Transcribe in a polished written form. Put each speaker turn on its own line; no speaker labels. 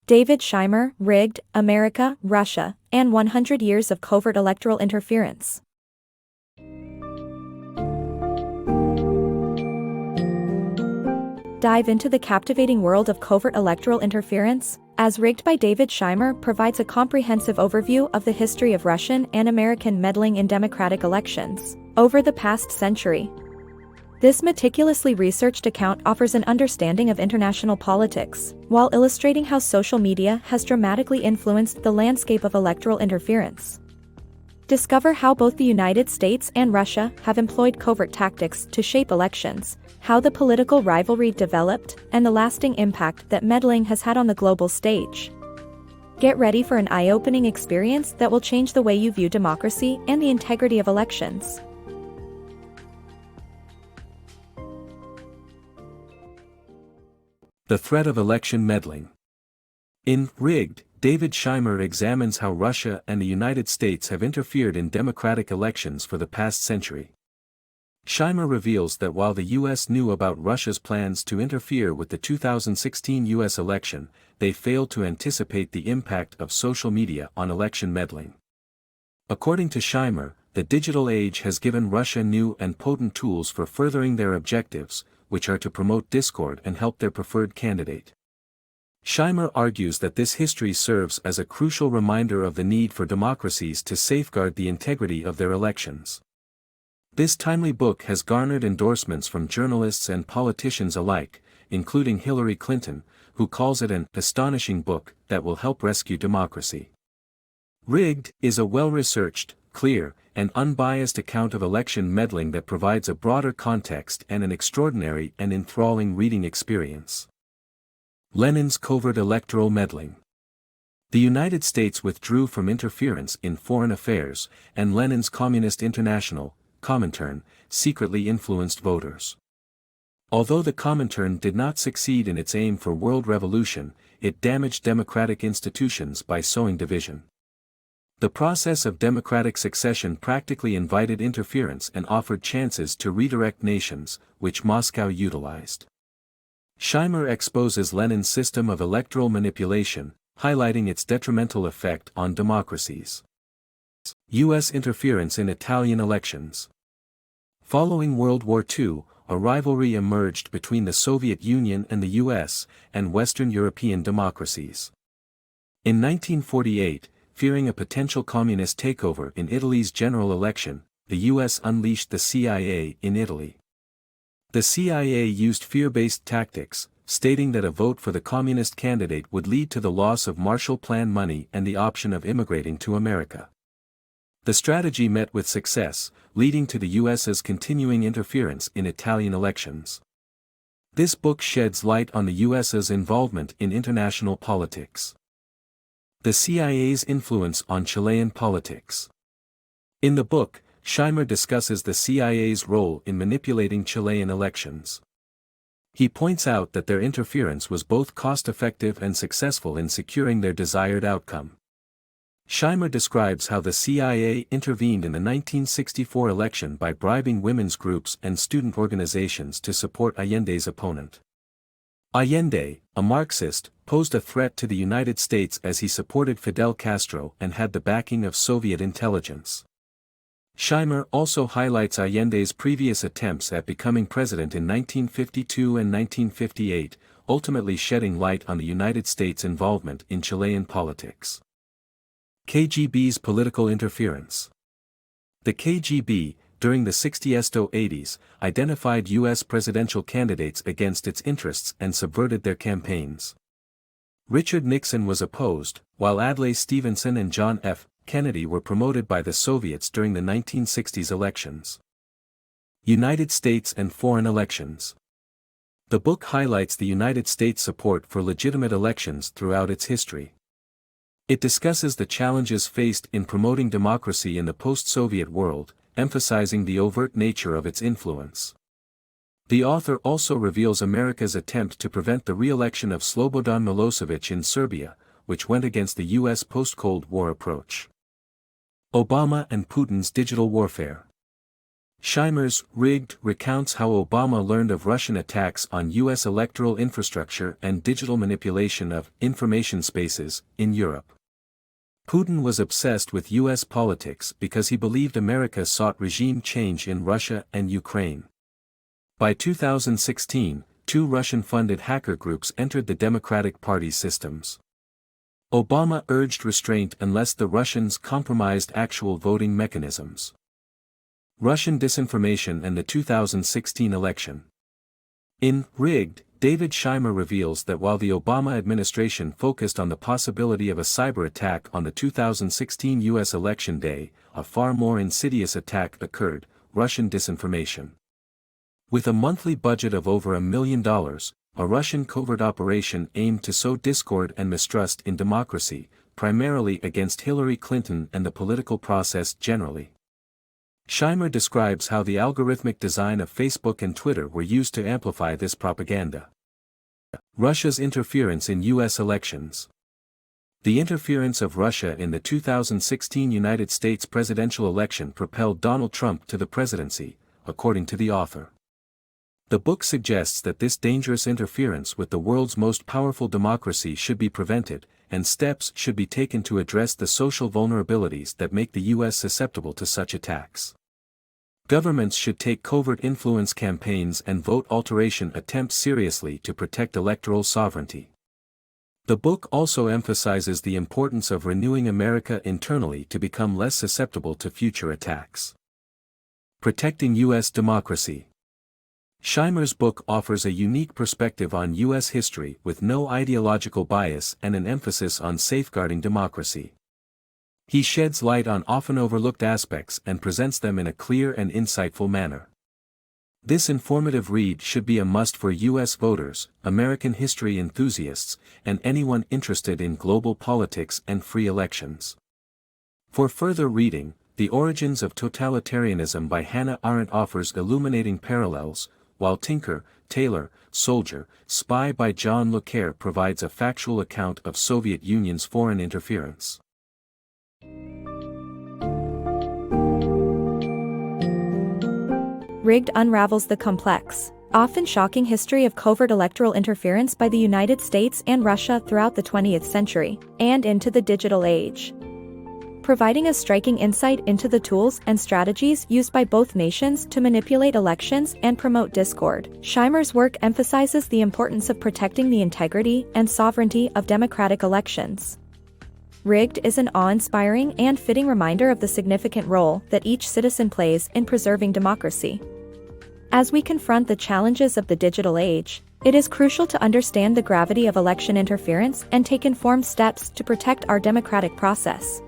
David Shimer, Rigged, America, Russia, and 100 Years of Covert Electoral Interference. Dive into the captivating world of covert electoral interference, as Rigged by David Shimer provides a comprehensive overview of the history of Russian and American meddling in democratic elections over the past century. This meticulously researched account offers an understanding of international politics, while illustrating how social media has dramatically influenced the landscape of electoral interference. Discover how both the United States and Russia have employed covert tactics to shape elections, how the political rivalry developed, and the lasting impact that meddling has had on the global stage. Get ready for an eye-opening experience that will change the way you view democracy and the integrity of elections.
The threat of election meddling. In Rigged, David Shimer examines how Russia and the United States have interfered in democratic elections for the past century. Shimer reveals that while the U.S. knew about Russia's plans to interfere with the 2016 U.S. election, they failed to anticipate the impact of social media on election meddling. According to Shimer, the digital age has given Russia new and potent tools for furthering their objectives, which are to promote discord and help their preferred candidate. Shimer argues that this history serves as a crucial reminder of the need for democracies to safeguard the integrity of their elections. This timely book has garnered endorsements from journalists and politicians alike, including Hillary Clinton, who calls it an astonishing book that will help rescue democracy. Rigged is a well-researched, clear, and unbiased account of election meddling that provides a broader context and an extraordinary and enthralling reading experience. Lenin's covert electoral meddling. The United States withdrew from interference in foreign affairs, and Lenin's Communist International, Comintern, secretly influenced voters. Although the Comintern did not succeed in its aim for world revolution, it damaged democratic institutions by sowing division. The process of democratic succession practically invited interference and offered chances to redirect nations, which Moscow utilized. Shimer exposes Lenin's system of electoral manipulation, highlighting its detrimental effect on democracies. U.S. interference in Italian elections. Following World War II, a rivalry emerged between the Soviet Union and the U.S. and Western European democracies. In 1948, fearing a potential communist takeover in Italy's general election, the U.S. unleashed the CIA in Italy. The CIA used fear-based tactics, stating that a vote for the communist candidate would lead to the loss of Marshall Plan money and the option of immigrating to America. The strategy met with success, leading to the U.S.'s continuing interference in Italian elections. This book sheds light on the U.S.'s involvement in international politics. The CIA's influence on Chilean politics. In the book, Shimer discusses the CIA's role in manipulating Chilean elections. He points out that their interference was both cost-effective and successful in securing their desired outcome. Shimer describes how the CIA intervened in the 1964 election by bribing women's groups and student organizations to support Allende's opponent. Allende, a Marxist, posed a threat to the United States as he supported Fidel Castro and had the backing of Soviet intelligence. Shimer also highlights Allende's previous attempts at becoming president in 1952 and 1958, ultimately shedding light on the United States' involvement in Chilean politics. KGB's political interference. The KGB, during the 60s-80s, identified U.S. presidential candidates against its interests and subverted their campaigns. Richard Nixon was opposed, while Adlai Stevenson and John F. Kennedy were promoted by the Soviets during the 1960s elections. United States and foreign elections. The book highlights the United States' support for legitimate elections throughout its history. It discusses the challenges faced in promoting democracy in the post-Soviet world, emphasizing the overt nature of its influence. The author also reveals America's attempt to prevent the re-election of Slobodan Milosevic in Serbia, which went against the U.S. post-Cold War approach. Obama and Putin's digital warfare. Shimer's Rigged recounts how Obama learned of Russian attacks on U.S. electoral infrastructure and digital manipulation of information spaces in Europe. Putin was obsessed with U.S. politics because he believed America sought regime change in Russia and Ukraine. By 2016, 2 Russian-funded hacker groups entered the Democratic Party's systems. Obama urged restraint unless the Russians compromised actual voting mechanisms. Russian disinformation and the 2016 election. In Rigged, David Shimer reveals that while the Obama administration focused on the possibility of a cyber attack on the 2016 U.S. election day, a far more insidious attack occurred: Russian disinformation. With a monthly budget of over $1 million, a Russian covert operation aimed to sow discord and mistrust in democracy, primarily against Hillary Clinton and the political process generally. Shimer describes how the algorithmic design of Facebook and Twitter were used to amplify this propaganda. Russia's interference in U.S. elections. The interference of Russia in the 2016 United States presidential election propelled Donald Trump to the presidency, according to the author. The book suggests that this dangerous interference with the world's most powerful democracy should be prevented, and steps should be taken to address the social vulnerabilities that make the U.S. susceptible to such attacks. Governments should take covert influence campaigns and vote alteration attempts seriously to protect electoral sovereignty. The book also emphasizes the importance of renewing America internally to become less susceptible to future attacks. Protecting U.S. democracy. Shimer's book offers a unique perspective on U.S. history with no ideological bias and an emphasis on safeguarding democracy. He sheds light on often overlooked aspects and presents them in a clear and insightful manner. This informative read should be a must for U.S. voters, American history enthusiasts, and anyone interested in global politics and free elections. For further reading, The Origins of Totalitarianism by Hannah Arendt offers illuminating parallels, while Tinker, Tailor, Soldier, Spy by John Le Carre provides a factual account of Soviet Union's foreign interference.
Rigged unravels the complex, often shocking history of covert electoral interference by the United States and Russia throughout the 20th century, and into the digital age. Providing a striking insight into the tools and strategies used by both nations to manipulate elections and promote discord, Shimer's work emphasizes the importance of protecting the integrity and sovereignty of democratic elections. Rigged is an awe-inspiring and fitting reminder of the significant role that each citizen plays in preserving democracy. As we confront the challenges of the digital age, it is crucial to understand the gravity of election interference and take informed steps to protect our democratic process.